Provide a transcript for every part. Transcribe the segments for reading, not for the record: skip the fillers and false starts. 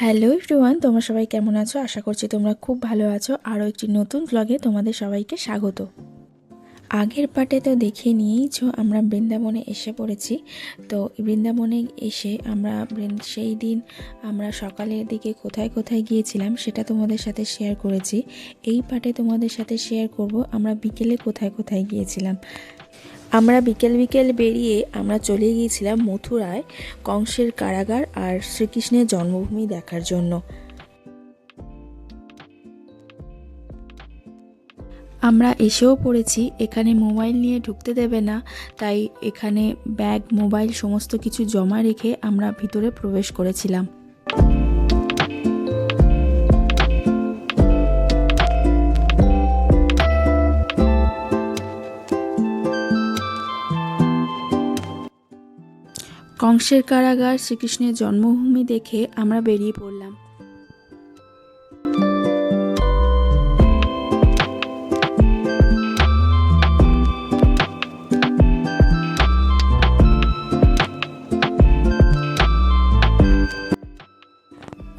Hello everyone, তোমরা সবাই কেমন আছো? আশা করছি তোমরা খুব ভালো আছো। আরও একটি নতুন ব্লগে তোমাদের সবাইকে স্বাগত। আগের পার্টে তো দেখে নিয়েইছো আমরা বৃন্দাবনে এসে পড়েছি। তো বৃন্দাবনে এসে আমরা সেই দিন আমরা সকালের দিকে কোথায় কোথায় গিয়েছিলাম সেটা তোমাদের সাথে শেয়ার করেছি। এই পার্টে তোমাদের সাথে শেয়ার করব আমরা বিকেলে কোথায় কোথায় গিয়েছিলাম। আমরা বিকেল বেরিয়ে আমরা চলে গিয়েছিলাম মথুরায় কংসের কারাগার আর শ্রীকৃষ্ণের জন্মভূমি দেখার জন্য। আমরা এসেও পড়েছি, এখানে মোবাইল নিয়ে ঢুকতে দেবে না, তাই এখানে ব্যাগ মোবাইল সমস্ত কিছু জমা রেখে আমরা ভিতরে প্রবেশ করেছিলাম। কংসের কারাগার শ্রীকৃষ্ণের জন্মভূমি দেখে আমরা বেরিয়ে পড়লাম।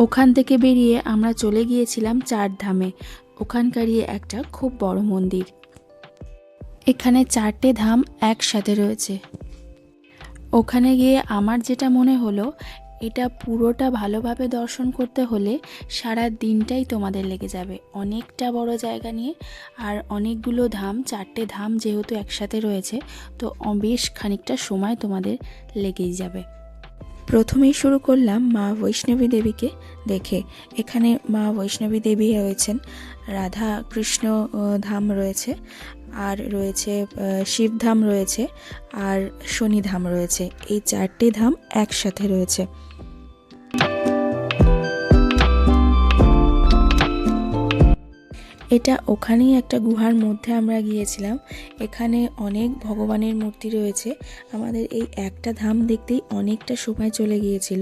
ওখান থেকে বেরিয়ে আমরা চলে গিয়েছিলাম চারধামে। ওখানকারই একটা খুব বড় মন্দির। এখানে 4টে ধাম একসাথে রয়েছে। ওখানে গিয়ে আমার যেটা মনে হলো, এটা পুরোটা ভালোভাবে দর্শন করতে হলে সারা দিনটাই তোমাদের লেগে যাবে। অনেকটা বড় জায়গা নিয়ে আর অনেকগুলো ধাম, 4টে ধাম যেহেতু একসাথে রয়েছে, তো বেশ খানিকটা সময় তোমাদের লেগেই যাবে। প্রথমেই শুরু করলাম মা বৈষ্ণবী দেবীকে দেখে। এখানে মা বৈষ্ণবী দেবী রয়েছেন, রাধা কৃষ্ণ ধাম রয়েছে, আর রয়েছে শিবধাম রয়েছে, আর শনিধাম রয়েছে। এই 4টে ধাম একসাথে রয়েছে। এটা ওখানেই একটা গুহার মধ্যে আমরা গিয়েছিলাম। এখানে অনেক ভগবানের মূর্তি রয়েছে। আমাদের এই একটা ধাম দেখতেই অনেকটা সময় চলে গিয়েছিল,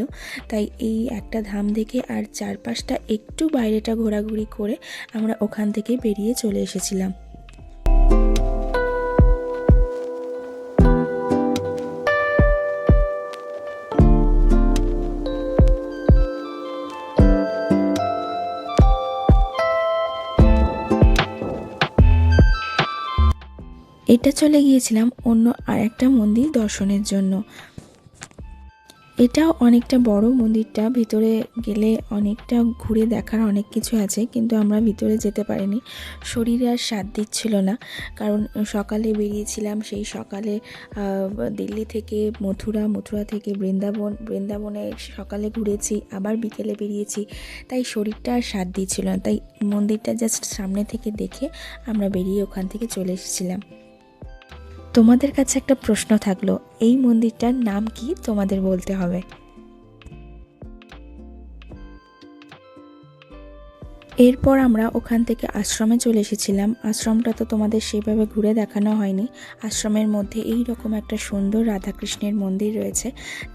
তাই এই একটা ধাম দেখে আর চারপাশটা একটু বাইরেটা ঘোরাঘুরি করে আমরা ওখান থেকে বেরিয়ে চলে এসেছিলাম। এটা চলে গিয়েছিলাম অন্য আরেকটা মন্দির দর্শনের জন্য। এটাও অনেকটা বড় মন্দিরটা, ভিতরে গেলে অনেকটা ঘুরে দেখার অনেক কিছু আছে, কিন্তু আমরা ভিতরে যেতে পারিনি। শরীরে আর সাথ দিচ্ছিল না, কারণ সকালে বেরিয়েছিলাম। সেই সকালে দিল্লি থেকে মথুরা থেকে বৃন্দাবনে সকালে ঘুরেছি, আবার বিকেলে বেরিয়েছি, তাই শরীরটা আর সাথ দিচ্ছিল না। তাই মন্দিরটা জাস্ট সামনে থেকে দেখে আমরা বেরিয়ে ওখান থেকে চলে এসেছিলাম। তোমাদের কাছে একটা প্রশ্ন থাকলো, এই মন্দিরটার নাম কি তোমাদের বলতে হবে। এরপর আমরা ওখান থেকে আশ্রমে চলে এসেছিলাম। আশ্রমটা তো তোমাদের সেভাবে ঘুরে দেখানো হয়নি। আশ্রমের মধ্যে এই রকম একটা সুন্দর রাধাকৃষ্ণের মন্দির রয়েছে,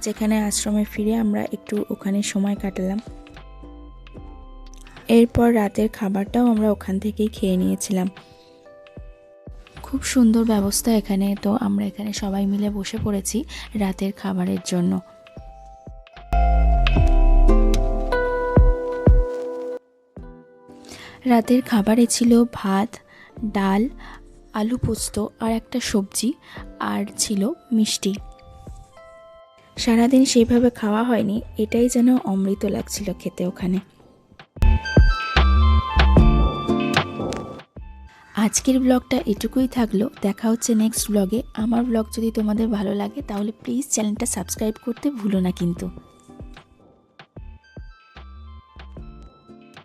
যেখানে আশ্রমে ফিরে আমরা একটু ওখানে সময় কাটালাম। এরপর রাতের খাবারটাও আমরা ওখান থেকেই খেয়ে নিয়েছিলাম। খুব সুন্দর ব্যবস্থা এখানে। তো আমরা এখানে সবাই মিলে বসে পড়েছি রাতের খাবারের জন্য। রাতের খাবারে ছিল ভাত, ডাল, আলু পোস্ত আর একটা সবজি, আর ছিল মিষ্টি। সারাদিন সেইভাবে খাওয়া হয়নি, এটাই যেন অমৃত লাগছিল খেতে ওখানে। আজকের ব্লগটা এটুকুই থাকলো। দেখা হচ্ছে নেক্সট ব্লগে। আমার ব্লগ যদি তোমাদের ভালো লাগে তাহলে প্লিজ চ্যানেলটা সাবস্ক্রাইব করতে ভুলো না কিন্তু।